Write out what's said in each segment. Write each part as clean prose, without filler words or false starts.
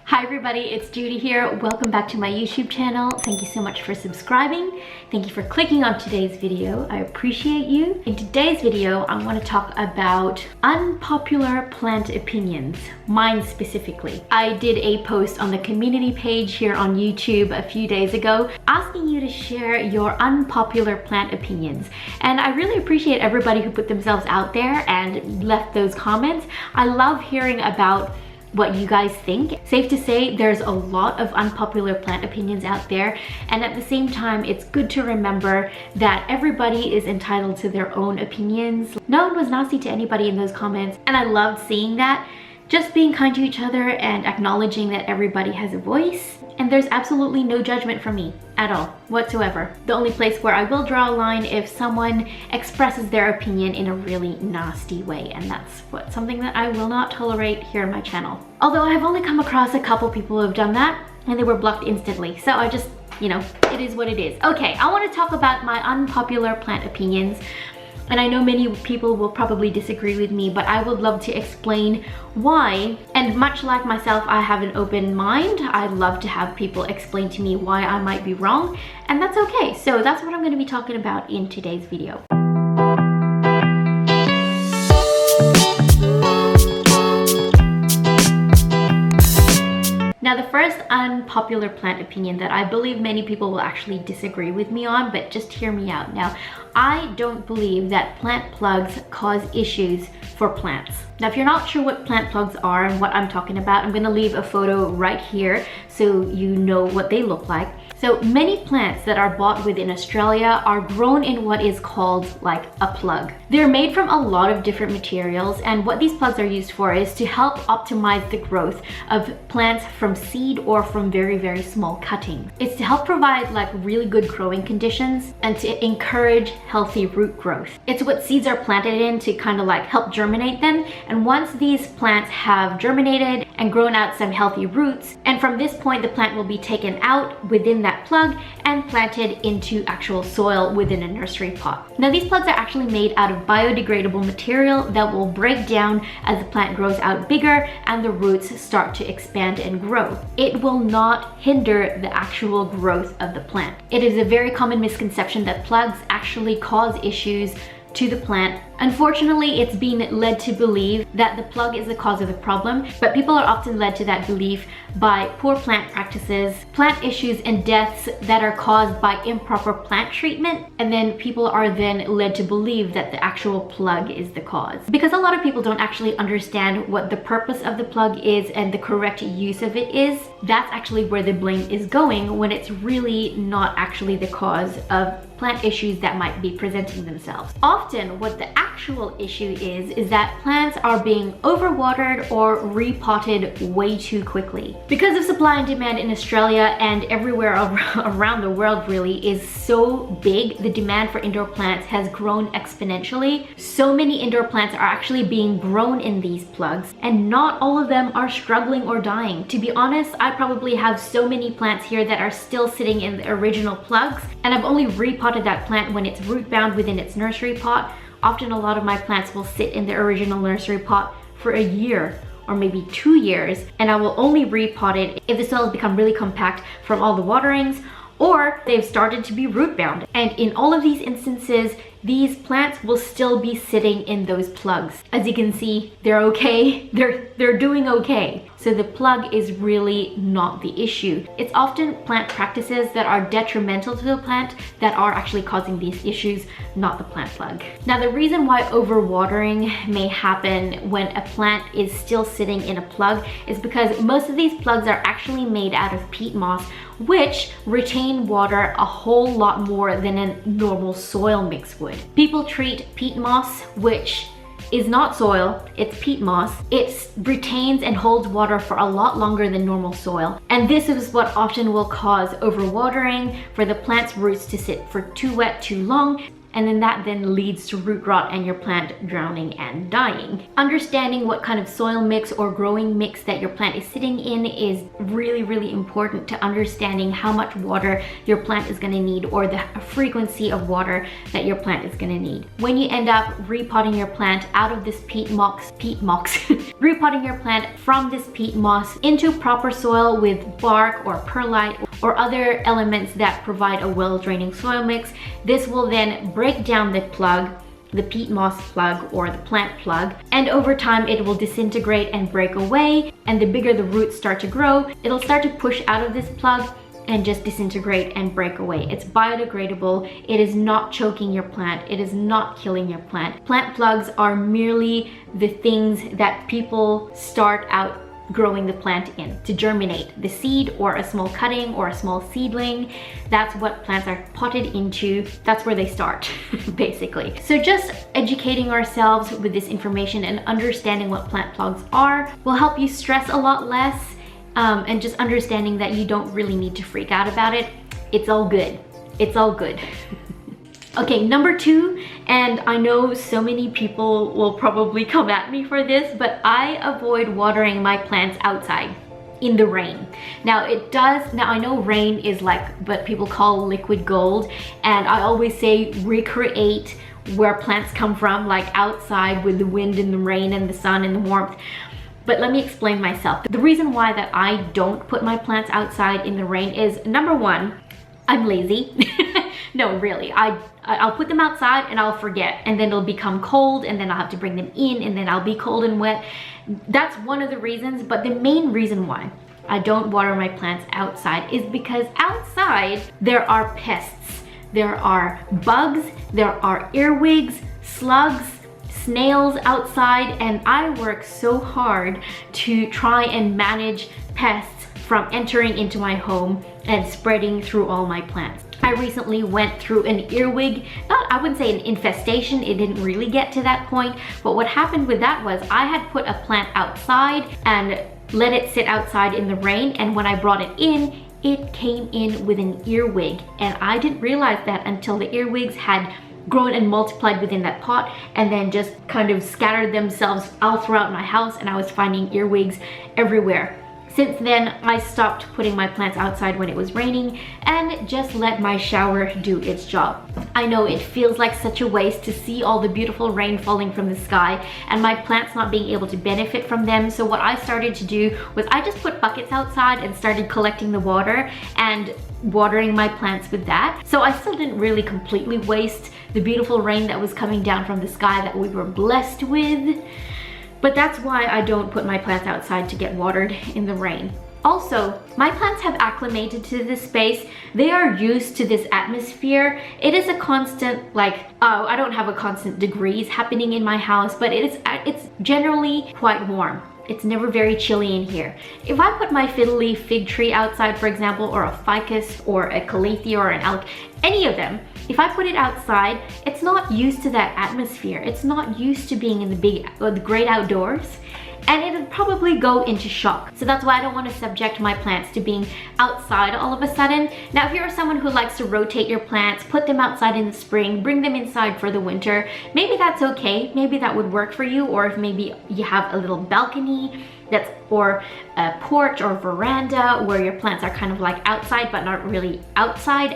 Hi everybody, it's Judy here. Welcome back to my YouTube channel. Thank you so much for subscribing. Thank you for clicking on today's video. I appreciate you. In today's video, I want to talk about unpopular plant opinions, mine specifically. I did a post on the community page here on YouTube a few days ago asking you to share your unpopular plant opinions. And I really appreciate everybody who put themselves out there and left those comments. I love hearing about what you guys think. Safe to say, there's a lot of unpopular plant opinions out there, and at the same time, it's good to remember that everybody is entitled to their own opinions. No one was nasty to anybody in those comments, and I loved seeing that. Just being kind to each other and acknowledging that everybody has a voice, and there's absolutely no judgment from me at all whatsoever. The only place where I will draw a line if someone expresses their opinion in a really nasty way, and that's something that I will not tolerate here on my channel. Although I've only come across a couple people who have done that and they were blocked instantly, so I just, you know, it is what it is. Okay, I want to talk about my unpopular plant opinions. And I know many people will probably disagree with me, but I would love to explain why. And much like myself, I have an open mind. I love to have people explain to me why I might be wrong, and that's okay. So that's what I'm going to be talking about in today's video. Now, the first unpopular plant opinion that I believe many people will actually disagree with me on, but just hear me out. Now, I don't believe that plant plugs cause issues for plants. Now, if you're not sure what plant plugs are and what I'm talking about, I'm gonna leave a photo right here so you know what they look like. So many plants that are bought within Australia are grown in what is called like a plug. They're made from a lot of different materials, and what these plugs are used for is to help optimize the growth of plants from seed or from very, very small cuttings. It's to help provide like really good growing conditions and to encourage healthy root growth. It's what seeds are planted in to kind of like help germinate them. And once these plants have germinated and grown out some healthy roots, and from this point the plant will be taken out within that plug and planted into actual soil within a nursery pot. Now, these plugs are actually made out of biodegradable material that will break down as the plant grows out bigger and the roots start to expand and grow. It will not hinder the actual growth of the plant. It is a very common misconception that plugs actually cause issues to the plant. Unfortunately, it's been led to believe that the plug is the cause of the problem, but people are often led to that belief by poor plant practices, plant issues and deaths that are caused by improper plant treatment, and then people are then led to believe that the actual plug is the cause. Because a lot of people don't actually understand what the purpose of the plug is and the correct use of it is, that's actually where the blame is going when it's really not actually the cause of plant issues that might be presenting themselves. Often what the actual issue is that plants are being overwatered or repotted way too quickly. Because of supply and demand in Australia and everywhere around the world really is so big, the demand for indoor plants has grown exponentially. So many indoor plants are actually being grown in these plugs, and not all of them are struggling or dying. To be honest, I probably have so many plants here that are still sitting in the original plugs, and I've only repotted that plant when it's root bound within its nursery pot. Often a lot of my plants will sit in the original nursery pot for a year or maybe 2 years, and I will only repot it if the soil has become really compact from all the waterings or they've started to be root bound. And in all of these instances, these plants will still be sitting in those plugs. As you can see, they're okay. They're doing okay. So the plug is really not the issue. It's often plant practices that are detrimental to the plant that are actually causing these issues, not the plant plug. Now, the reason why overwatering may happen when a plant is still sitting in a plug is because most of these plugs are actually made out of peat moss, which retain water a whole lot more than a normal soil mix would. People treat peat moss, which is not soil, it's peat moss. It retains and holds water for a lot longer than normal soil. And this is what often will cause overwatering, for the plant's roots to sit for too wet too long, and then that then leads to root rot and your plant drowning and dying. Understanding what kind of soil mix or growing mix that your plant is sitting in is really important to understanding how much water your plant is going to need, or the frequency of water that your plant is going to need. When you end up repotting your plant out of this peat moss, repotting your plant from this peat moss into proper soil with bark or perlite or other elements that provide a well-draining soil mix, this will then break down the plug, the peat moss plug or the plant plug, and over time it will disintegrate and break away, and the bigger the roots start to grow, it'll start to push out of this plug and just disintegrate and break away. It's biodegradable. It is not choking your plant. It is not killing your plant. Plant plugs are merely the things that people start out growing the plant in to germinate the seed or a small cutting or a small seedling. That's what plants are potted into. That's where they start basically. So just educating ourselves with this information and understanding what plant plugs are will help you stress a lot less, and just understanding that you don't really need to freak out about it. It's all good. It's all good. Okay, number 2, and I know so many people will probably come at me for this, but I avoid watering my plants outside in the rain. Now I know rain is like what people call liquid gold, and I always say recreate where plants come from, like outside with the wind and the rain and the sun and the warmth. But let me explain myself. The reason why that I don't put my plants outside in the rain is, number 1, I'm lazy. No, really, I'll put them outside and I'll forget, and then it'll become cold, and then I'll have to bring them in, and then I'll be cold and wet. That's one of the reasons, but the main reason why I don't water my plants outside is because outside there are pests. There are bugs, there are earwigs, slugs, snails outside, and I work so hard to try and manage pests from entering into my home and spreading through all my plants. I recently went through an earwig, I wouldn't say an infestation, it didn't really get to that point, but what happened with that was I had put a plant outside and let it sit outside in the rain, and when I brought it in, it came in with an earwig, and I didn't realize that until the earwigs had grown and multiplied within that pot and then just kind of scattered themselves all throughout my house, and I was finding earwigs everywhere. Since then, I stopped putting my plants outside when it was raining and just let my shower do its job. I know it feels like such a waste to see all the beautiful rain falling from the sky and my plants not being able to benefit from them. So what I started to do was I just put buckets outside and started collecting the water and watering my plants with that. So I still didn't really completely waste the beautiful rain that was coming down from the sky that we were blessed with. But that's why I don't put my plants outside to get watered in the rain. Also, my plants have acclimated to this space. They are used to this atmosphere. It is a constant, I don't have a constant degrees happening in my house, but it's generally quite warm. It's never very chilly in here. If I put my fiddle leaf fig tree outside, for example, or a ficus or a calathea or an alec, any of them, if I put it outside, it's not used to that atmosphere. It's not used to being in the great outdoors, and it'll probably go into shock. So that's why I don't want to subject my plants to being outside all of a sudden. Now, if you're someone who likes to rotate your plants, put them outside in the spring, bring them inside for the winter, maybe that's okay. Maybe that would work for you. Or if maybe you have a little balcony or a porch or veranda where your plants are kind of like outside but not really outside,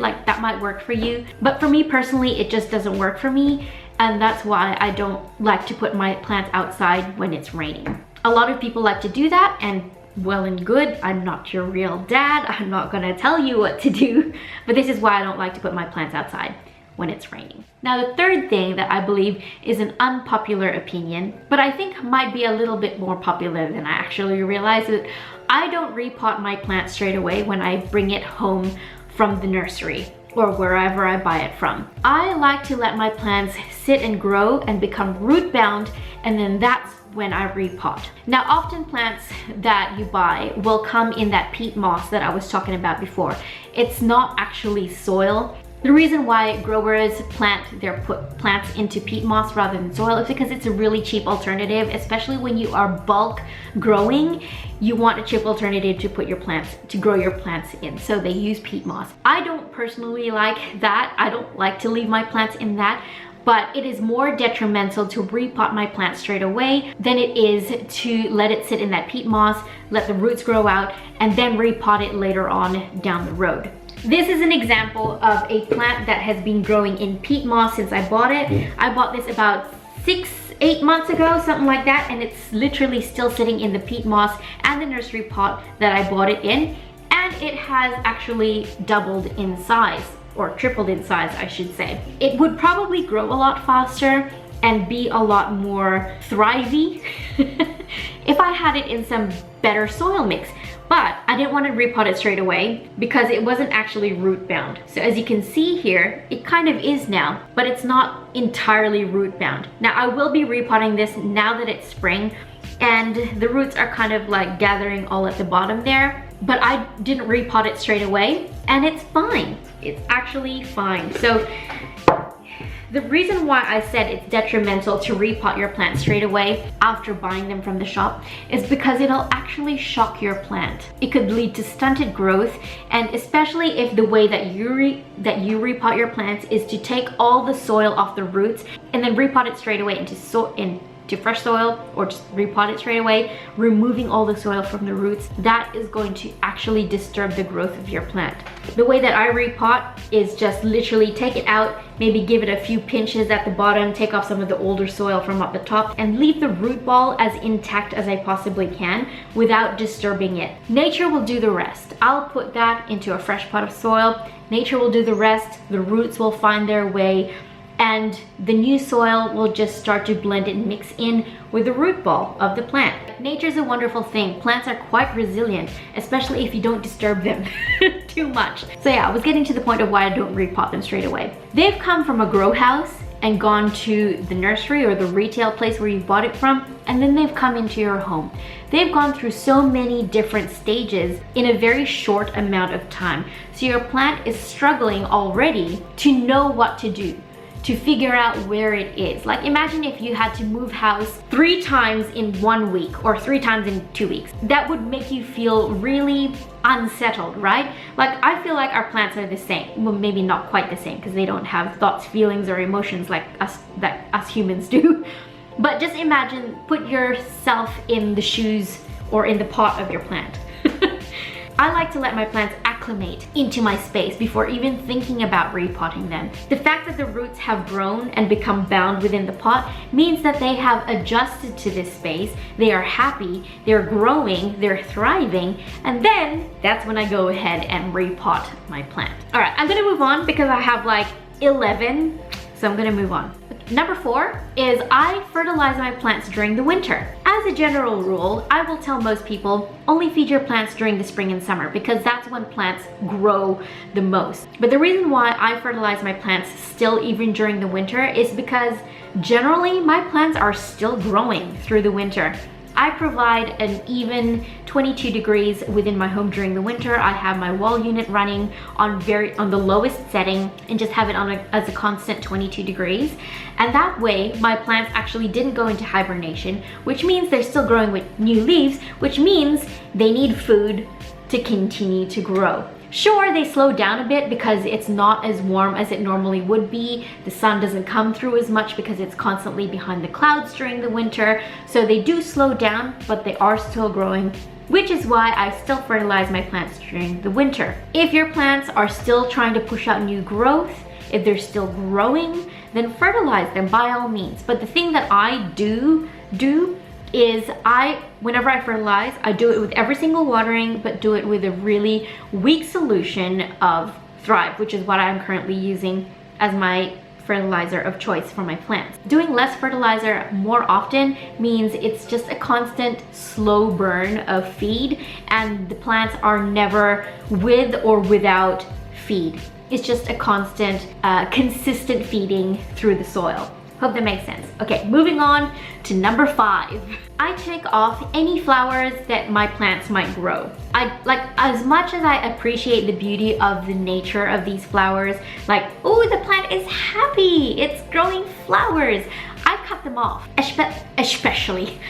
like that might work for you. But for me personally, it just doesn't work for me. And that's why I don't like to put my plants outside when it's raining. A lot of people like to do that, and well and good. I'm not your real dad. I'm not gonna tell you what to do, but this is why I don't like to put my plants outside when it's raining. Now, the third thing that I believe is an unpopular opinion, but I think might be a little bit more popular than I actually realize, is that I don't repot my plant straight away when I bring it home from the nursery or wherever I buy it from. I like to let my plants sit and grow and become root bound, and then that's when I repot. Now, often plants that you buy will come in that peat moss that I was talking about before. It's not actually soil. The reason why growers plant their plants into peat moss rather than soil is because it's a really cheap alternative, especially when you are bulk growing. You want a cheap alternative to grow your plants in, so they use peat moss. I don't personally like that. I don't like to leave my plants in that, but it is more detrimental to repot my plant straight away than it is to let it sit in that peat moss, let the roots grow out, and then repot it later on down the road. This is an example of a plant that has been growing in peat moss since I bought it. I bought this about 6-8 months ago, something like that, and it's literally still sitting in the peat moss and the nursery pot that I bought it in, and it has actually doubled in size, or tripled in size, I should say. It would probably grow a lot faster and be a lot more thrivey if I had it in some better soil mix. But I didn't want to repot it straight away because it wasn't actually root bound. So as you can see here, it kind of is now, but it's not entirely root bound. Now I will be repotting this now that it's spring and the roots are kind of like gathering all at the bottom there, but I didn't repot it straight away and it's fine. It's actually fine. So the reason why I said it's detrimental to repot your plant straight away after buying them from the shop is because it'll actually shock your plant. It could lead to stunted growth, and especially if the way that you repot your plants is to take all the soil off the roots and then repot it straight away into fresh soil, or just repot it straight away, removing all the soil from the roots, that is going to actually disturb the growth of your plant. The way that I repot is just literally take it out, maybe give it a few pinches at the bottom, take off some of the older soil from up the top, and leave the root ball as intact as I possibly can without disturbing it. Nature will do the rest. I'll put that into a fresh pot of soil. Nature will do the rest. The roots will find their way, and the new soil will just start to blend and mix in with the root ball of the plant. Nature's a wonderful thing. Plants are quite resilient, especially if you don't disturb them too much. So yeah, I was getting to the point of why I don't repot them straight away. They've come from a grow house and gone to the nursery or the retail place where you bought it from, and then they've come into your home. They've gone through so many different stages in a very short amount of time. So your plant is struggling already to know what to do, to figure out where it is. Like imagine if you had to move house 3 times in 1 week or 3 times in 2 weeks. That would make you feel really unsettled, right? Like I feel like our plants are the same. Well, maybe not quite the same because they don't have thoughts, feelings, or emotions like us humans do. But just imagine, put yourself in the shoes or in the pot of your plant. I like to let my plants acclimate into my space before even thinking about repotting them. The fact that the roots have grown and become bound within the pot means that they have adjusted to this space, they are happy, they're growing, they're thriving, and then that's when I go ahead and repot my plant. All right, I'm gonna move on because I have like 11, so I'm gonna move on. Number 4 is I fertilize my plants during the winter. As a general rule, I will tell most people only feed your plants during the spring and summer because that's when plants grow the most. But the reason why I fertilize my plants still even during the winter is because generally my plants are still growing through the winter. I provide an even 22 degrees within my home during the winter. I have my wall unit running on the lowest setting and just have it on as a constant 22 degrees. And that way my plants actually didn't go into hibernation, which means they're still growing with new leaves, which means they need food to continue to grow. Sure, they slow down a bit because it's not as warm as it normally would be. The sun doesn't come through as much because it's constantly behind the clouds during the winter. So they do slow down, but they are still growing, which is why I still fertilize my plants during the winter. If your plants are still trying to push out new growth, if they're still growing, then fertilize them by all means. But the thing that I do is whenever I fertilize, I do it with every single watering, but do it with a really weak solution of Thrive, which is what I'm currently using as my fertilizer of choice for my plants. Doing less fertilizer more often means it's just a constant slow burn of feed, and the plants are never with or without feed. It's just a constant, consistent feeding through the soil. Hope that makes sense. Okay, moving on to number 5. I take off any flowers that my plants might grow. As much as I appreciate the beauty of the nature of these flowers, like, oh, the plant is happy, it's growing flowers, I cut them off. Especially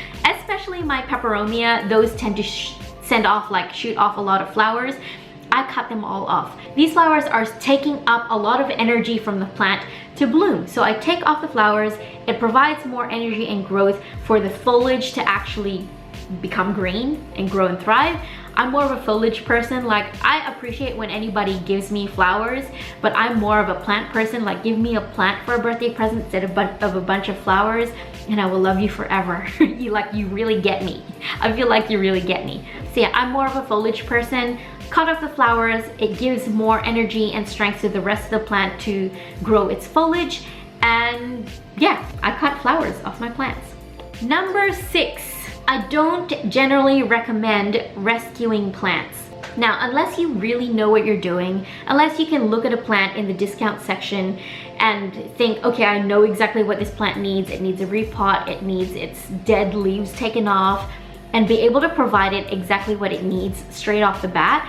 my peperomia, those tend to shoot off a lot of flowers. I cut them all off. These flowers are taking up a lot of energy from the plant to bloom. So I take off the flowers, it provides more energy and growth for the foliage to actually become green and grow and thrive. I'm more of a foliage person. Like, I appreciate when anybody gives me flowers, but I'm more of a plant person. Like, give me a plant for a birthday present instead of a bunch of flowers, and I will love you forever. You really get me. I feel like you really get me. So yeah, I'm more of a foliage person. Cut off the flowers, it gives more energy and strength to the rest of the plant to grow its foliage. And yeah, I cut flowers off my plants. Number 6, I don't generally recommend rescuing plants. Now, unless you really know what you're doing, unless you can look at a plant in the discount section and think, okay, I know exactly what this plant needs. It needs a repot, it needs its dead leaves taken off, and be able to provide it exactly what it needs straight off the bat,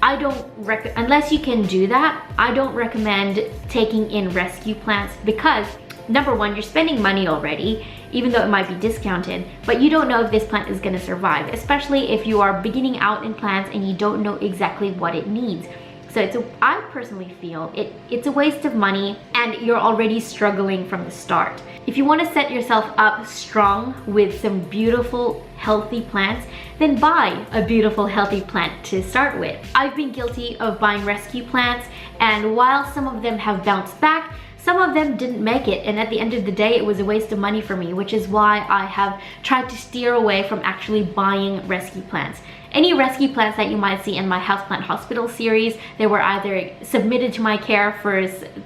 unless you can do that, I don't recommend taking in rescue plants, because number 1, you're spending money already, even though it might be discounted, but you don't know if this plant is going to survive, especially if you are beginning out in plants and you don't know exactly what it needs. So I personally feel it's a waste of money, and you're already struggling from the start. If you want to set yourself up strong with some beautiful, healthy plants, then buy a beautiful, healthy plant to start with. I've been guilty of buying rescue plants, and while some of them have bounced back, some of them didn't make it, and at the end of the day, it was a waste of money for me, which is why I have tried to steer away from actually buying rescue plants. Any rescue plants that you might see in my Houseplant Hospital series, they were either submitted to my care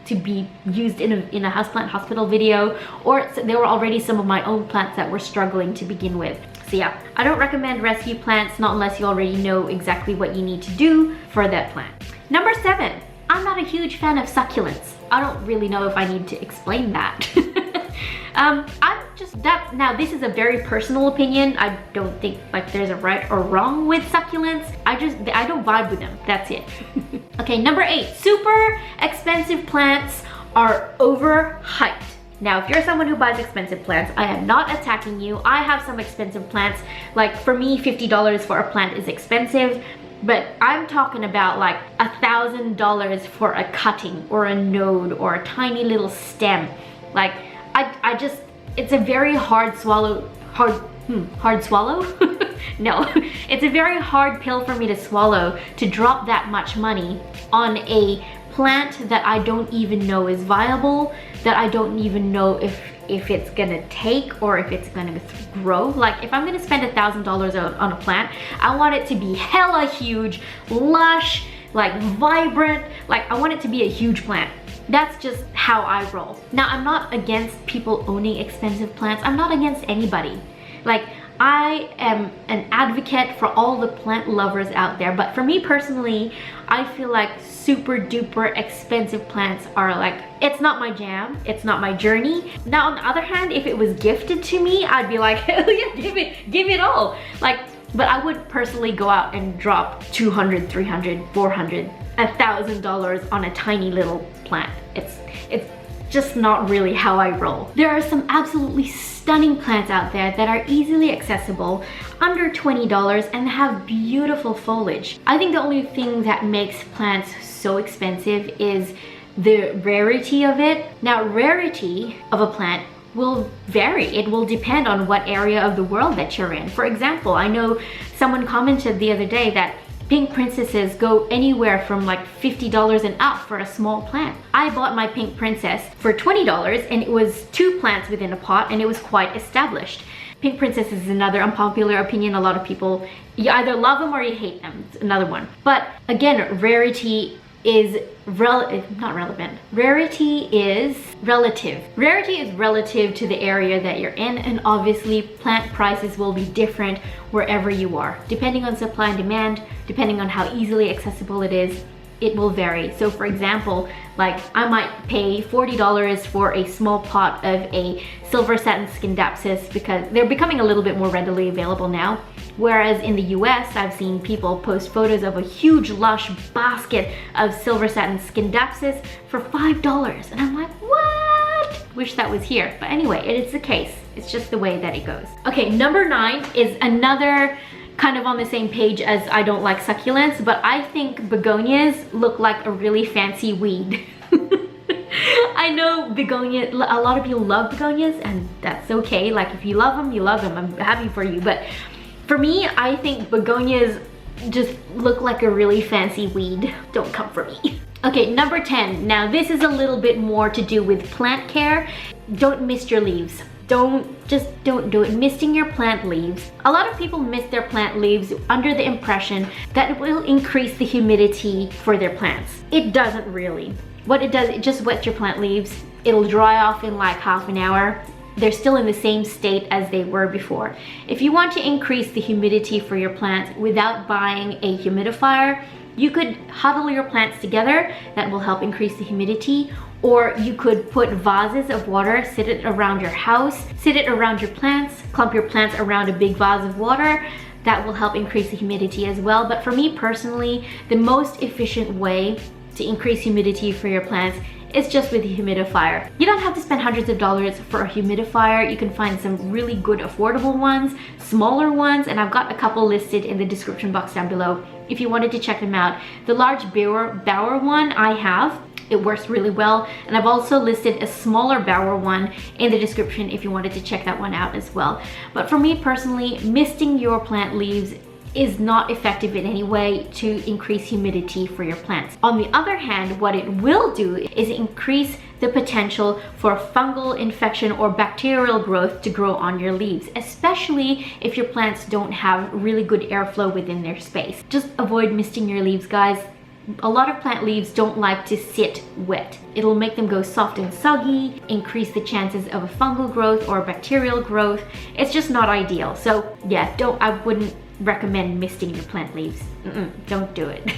to be used in a Houseplant Hospital video, or they were already some of my own plants that were struggling to begin with. So yeah, I don't recommend rescue plants, not unless you already know exactly what you need to do for that plant. Number 7, I'm not a huge fan of succulents. I don't really know if I need to explain that. Now this is a very personal opinion. I don't think like there's a right or wrong with succulents. I don't vibe with them, that's it. Okay, number 8, super expensive plants are overhyped. Now, if you're someone who buys expensive plants, I am not attacking you. I have some expensive plants. Like for me, $50 for a plant is expensive. But I'm talking about like $1,000 for a cutting or a node or a tiny little stem. Like it's a very hard swallow. No, it's a very hard pill for me to swallow, to drop that much money on a plant that I don't even know is viable, that I don't even know if it's gonna take or if it's gonna grow. Like if I'm gonna spend $1,000 on a plant, I want it to be hella huge, lush, like vibrant, like I want it to be a huge plant. That's just how I roll. Now, I'm not against people owning expensive plants. I'm not against anybody. Like, I am an advocate for all the plant lovers out there, but for me personally, I feel like super duper expensive plants are like, it's not my jam, it's not my journey. Now, on the other hand, if it was gifted to me, I'd be like, hell yeah, give it all. Like, but I would personally go out and drop $200, $300, $400, $1,000 on a tiny little plant. It's just not really how I roll. There are some absolutely stunning plants out there that are easily accessible, under $20, and have beautiful foliage. I think the only thing that makes plants so expensive is the rarity of it. Now, rarity of a plant will vary. It will depend on what area of the world that you're in. For example, I know someone commented the other day that pink princesses go anywhere from like $50 and up for a small plant. I bought my pink princess for $20, and it was 2 plants within a pot, and it was quite established. Pink princess is another unpopular opinion. A lot of people, you either love them or you hate them. It's another one. But again, rarity is not relevant. Rarity is relative. Rarity is relative to the area that you're in, and obviously plant prices will be different wherever you are, depending on supply and demand, depending on how easily accessible it is. it will vary. So for example, like I might pay $40 for a small pot of a silver satin scindapsus because they're becoming a little bit more readily available now. Whereas in the US, I've seen people post photos of a huge lush basket of silver satin scindapsus for $5. And I'm like, what? Wish that was here. But anyway, it is the case. It's just the way that it goes. Okay, number 9 is another kind of on the same page as I don't like succulents, but I think begonias look like a really fancy weed. I know begonia, a lot of people love begonias, and that's okay. Like if you love them, you love them. I'm happy for you. But for me, I think begonias just look like a really fancy weed. Don't come for me. Okay, number 10. Now this is a little bit more to do with plant care. Don't mist your leaves. Just don't do it. Misting your plant leaves. A lot of people mist their plant leaves under the impression that it will increase the humidity for their plants. It doesn't really. What it does, it just wets your plant leaves. It'll dry off in like half an hour. They're still in the same state as they were before. If you want to increase the humidity for your plants without buying a humidifier, you could huddle your plants together. That will help increase the humidity. Or you could put vases of water, sit it around your house, sit it around your plants, clump your plants around a big vase of water. That will help increase the humidity as well. But for me personally, the most efficient way to increase humidity for your plants is just with a humidifier. You don't have to spend hundreds of dollars for a humidifier. You can find some really good affordable ones, smaller ones, and I've got a couple listed in the description box down below if you wanted to check them out. The large Bauer one I have. It works really well, and I've also listed a smaller Bauer one in the description if you wanted to check that one out as well. But for me personally, misting your plant leaves is not effective in any way to increase humidity for your plants. On the other hand, what it will do is increase the potential for fungal infection or bacterial growth to grow on your leaves, especially if your plants don't have really good airflow within their space. Just avoid misting your leaves, guys. A lot of plant leaves don't like to sit wet. It'll make them go soft and soggy, increase the chances of a fungal growth or bacterial growth. It's just not ideal. So yeah, I wouldn't recommend misting your plant leaves. Don't do it.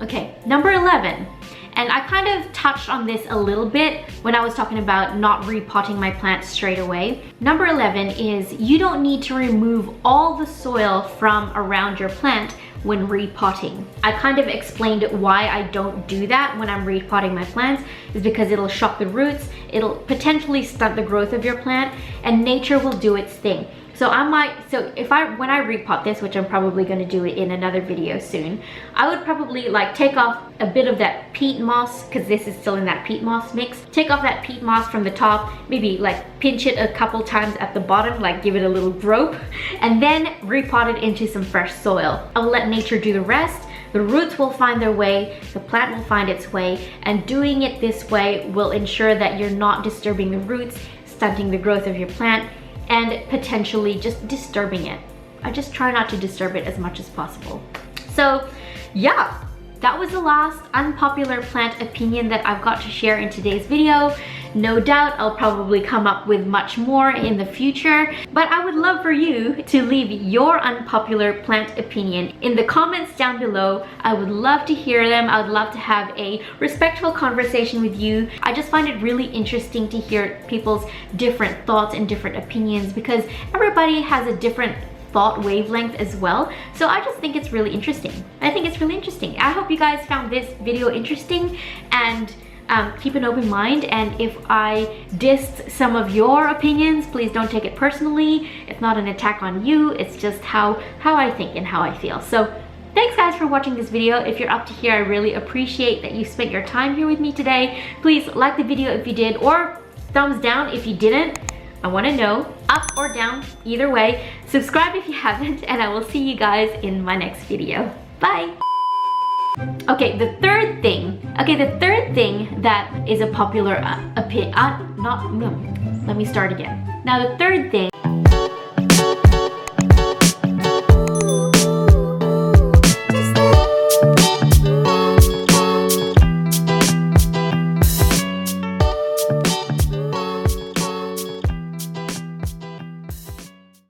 Okay, number 11. And I kind of touched on this a little bit when I was talking about not repotting my plants straight away. Number 11 is you don't need to remove all the soil from around your plant when repotting. I kind of explained why I don't do that when I'm repotting my plants is because it'll shock the roots, it'll potentially stunt the growth of your plant, and nature will do its thing. So when I repot this, which I'm probably going to do it in another video soon, I would probably like take off a bit of that peat moss, because this is still in that peat moss mix. Take off that peat moss from the top, maybe like pinch it a couple times at the bottom, like give it a little grope, and then repot it into some fresh soil. I'll let nature do the rest. The roots will find their way, the plant will find its way, and doing it this way will ensure that you're not disturbing the roots, stunting the growth of your plant, and potentially just disturbing it. I just try not to disturb it as much as possible. So yeah, that was the last unpopular plant opinion that I've got to share in today's video. No doubt I'll probably come up with much more in the future, but I would love for you to leave your unpopular plant opinion in the comments down below. I would love to hear them. I would love to have a respectful conversation with you. I just find it really interesting to hear people's different thoughts and different opinions because everybody has a different thought wavelength as well. So I just think it's really interesting. I think it's really interesting. I hope you guys found this video interesting, and keep an open mind, and if I dissed some of your opinions, please don't take it personally. It's not an attack on you, it's just how I think and how I feel. So thanks guys for watching this video. If you're up to here, I really appreciate that you spent your time here with me today. Please like the video if you did, or thumbs down if you didn't. I want to know, up or down, either way. Subscribe if you haven't, and I will see you guys in my next video. Bye! Okay, the third thing that is a popular let me start again. Now the third thing